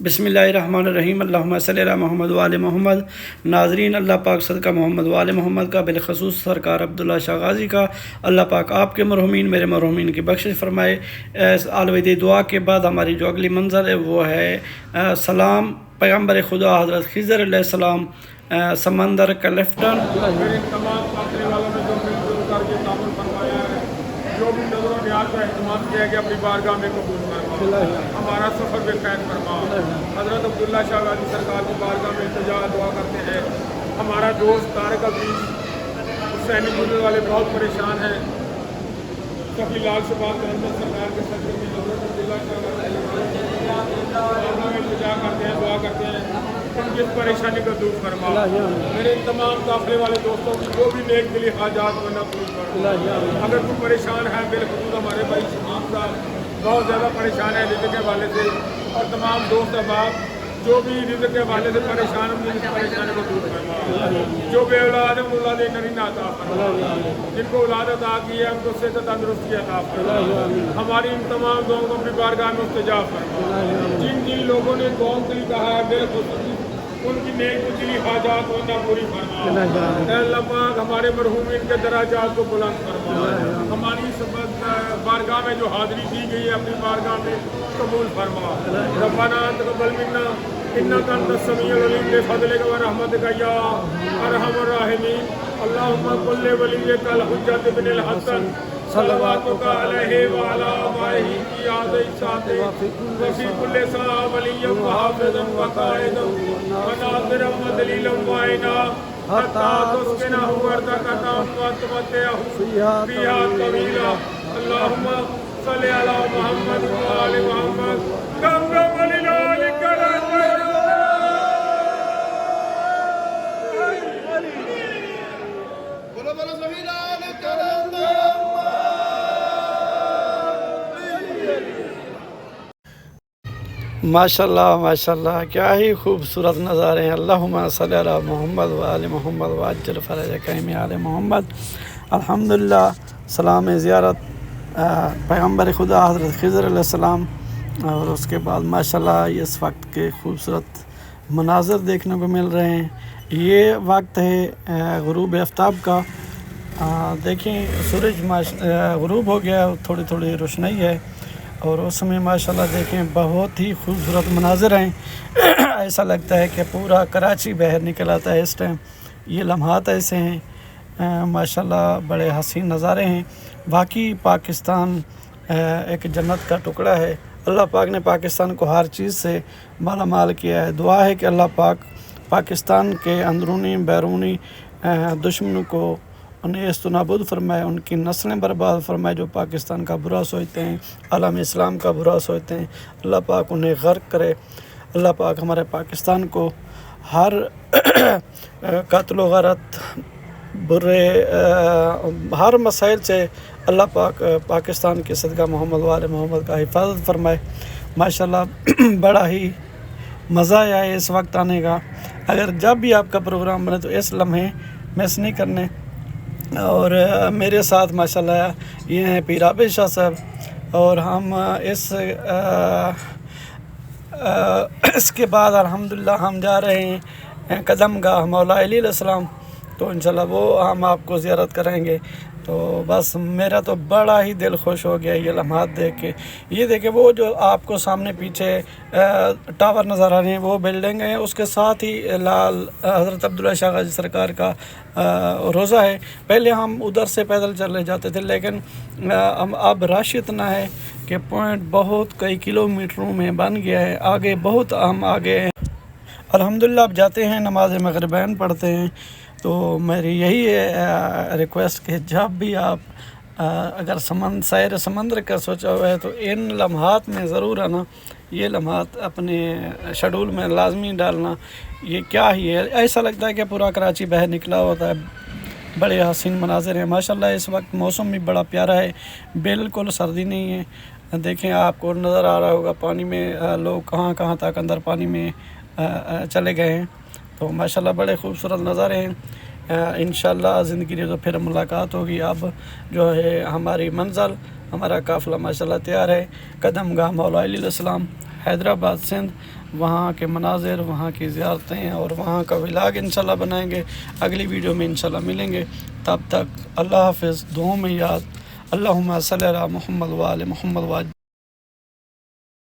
بسم اللہ الرحمن الرحیم اللہم صلی علی محمد وآل محمد۔ ناظرین، اللہ پاک صدقہ محمد وآل محمد کا، بالخصوص سرکار عبداللہ شاہ غازی کا، اللہ پاک آپ کے مرحومین میرے مرحومین کی بخشش فرمائے۔ آلودی دعا کے بعد ہماری جو اگلی منظر ہے وہ ہے سلام پیغمبر خدا حضرت خضر علیہ السلام سمندر کا لیفٹن۔ میرے تمام ساتھی والوں نے جو مل جل کر کے تعامل فرمایا ہے، جو بھی نظر و نیاز کا اہتمام کیا کہ اپنی بارگاہ میں قبول فرما، ہمارا سفر بے خیر فرما۔ حضرت عبداللہ شاہ غازی سرکار کی بارگاہ میں التجا دعا کرتے ہیں۔ ہمارا دوست طارق عزیز حسینی گزر والے بہت پریشان ہیں، کبھی لال شباب محمد سرکار کے صدقے میں حضرت عبداللہ شاہ غازی التجا کرتے ہیں، دعا کرتے ہیں ان کی اس پریشانی کو دور فرما۔ میرے تمام قافلے والے دوستوں کی جو بھی نیک دلی حاجات کو نہ پوری فرما۔ اگر کوئی پریشان ہے، بالخصوص ہمارے بھائی شمیم صاحب بہت زیادہ پریشان ہے رزق کے حوالے سے، اور تمام دوست احباب جو بھی رزق کے حوالے سے پریشان ہیں، ان کی پریشانی کو دور فرما۔ جو بے اولاد ہیں اولاد نرینہ عطا فرما، جن کو اولاد عطا کی ہے ان کو صحت تندرستی عطا فرما۔ ہماری ان تمام دعاؤں کو اپنی بارگاہ میں استجاب فرما۔ جن لوگوں نے دعاؤں کے لیے کہا ہے، بالخصوص ان کی نیک دلی حاجات کو نہ پوری فرما۔ اے اللہ پاک ہمارے مرحومین کے دراجات کو بلند فرما۔ ہماری بارگاہ میں جو حاضری دی گئی ہے اپنی بارگاہ میں قبول فرما۔ ربنا تقبل منا انک انت السمیع العلیم بفضلک ورحمتک یا ارحم الراحمین۔ اللہم کل ولیک الحجۃ بن الحسن صلواتک علیہ وعلی آبائہ فی هذه الساعة وفی کل ساعة ولیا وحافظا وقائدا وناصرا ودلیلا وعینا حتی تسکنہ ارضک وتمتعہ فیہا طویلا۔ اللہم صلی علی محمد وآل محمد کما ولذالک ماشاءاللہ ماشاءاللہ، کیا ہی خوبصورت نظارے ہیں۔ اللہم صلی علی محمد وآل محمد وعجل فرجک آل محمد۔ الحمدللہ، سلام زیارت پیغمبر خدا حضرت خضر علیہ السلام، اور اس کے بعد ماشاءاللہ اس وقت کے خوبصورت مناظر دیکھنے کو مل رہے ہیں۔ یہ وقت ہے غروب آفتاب کا۔ دیکھیں سورج غروب ہو گیا، تھوڑی تھوڑی روشنائی ہے، اور اس میں ماشاءاللہ دیکھیں بہت ہی خوبصورت مناظر ہیں۔ ایسا لگتا ہے کہ پورا کراچی باہر نکل آتا ہے اس ٹائم۔ یہ لمحات ایسے ہیں، ماشاءاللہ بڑے حسین نظارے ہیں۔ واقعی پاکستان ایک جنت کا ٹکڑا ہے۔ اللہ پاک نے پاکستان کو ہر چیز سے مالا مال کیا ہے۔ دعا ہے کہ اللہ پاک پاکستان کے اندرونی بیرونی دشمنوں کو نیست و نابود فرمائے، ان کی نسلیں برباد فرمائے جو پاکستان کا برا سوچتے ہیں، عالم اسلام کا برا سوچتے ہیں۔ اللہ پاک انہیں غرق کرے۔ اللہ پاک ہمارے پاکستان کو ہر قتل و غارت، برے ہر مسائل سے اللہ پاک پاکستان کے صدقہ محمد وآل محمد کا حفاظت فرمائے۔ ماشاءاللہ بڑا ہی مزہ آیا ہے اس وقت آنے کا۔ اگر جب بھی آپ کا پروگرام بنے تو اس لمحے مس نہیں کرنے۔ اور میرے ساتھ ماشاءاللہ یہ ہیں پیر عابد شاہ صاحب، اور ہم اس کے بعد الحمدللہ ہم جا رہے ہیں قدم گاہ مولا علی علیہ السلام، تو انشاءاللہ وہ ہم آپ کو زیارت کریں گے۔ تو بس میرا تو بڑا ہی دل خوش ہو گیا یہ لمحات دیکھ کے۔ یہ دیکھیں وہ جو آپ کو سامنے پیچھے ٹاور نظر آ رہے ہیں وہ بلڈنگ ہیں، اس کے ساتھ ہی لال حضرت عبداللہ شاہ غازی سرکار کا روضہ ہے۔ پہلے ہم ادھر سے پیدل چلے جاتے تھے، لیکن اب رش اتنا ہے کہ پوائنٹ بہت کئی کلومیٹروں میں بن گیا ہے، آگے بہت ہم آگے ہیں۔ الحمدللہ اب جاتے ہیں نماز مغربین پڑھتے ہیں۔ تو میری یہی ریکویسٹ کہ جب بھی آپ اگر سیر سمندر کا سوچا ہوا ہے تو ان لمحات میں ضرور آنا، یہ لمحات اپنے شیڈول میں لازمی ڈالنا۔ یہ کیا ہی ہے، ایسا لگتا ہے کہ پورا کراچی باہر نکلا ہوتا ہے۔ بڑے حسین مناظر ہیں ماشاءاللہ۔ اس وقت موسم بھی بڑا پیارا ہے، بالکل سردی نہیں ہے۔ دیکھیں آپ کو نظر آ رہا ہوگا پانی میں لوگ کہاں کہاں تک اندر پانی میں چلے گئے ہیں۔ تو ماشاءاللہ بڑے خوبصورت نظارے ہیں۔ انشاءاللہ زندگی میں تو پھر ملاقات ہوگی۔ اب جو ہے ہماری منزل، ہمارا قافلہ ماشاءاللہ تیار ہے۔ قدم گاہ مولا علی علیہ السلام حیدرآباد سندھ، وہاں کے مناظر، وہاں کی زیارتیں اور وہاں کا ولاگ انشاءاللہ بنائیں گے. اگلی ویڈیو میں انشاءاللہ ملیں گے. تب تک اللہ حافظ. دعاؤں میں یاد. اللہم صلی علی محمد و آل محمد و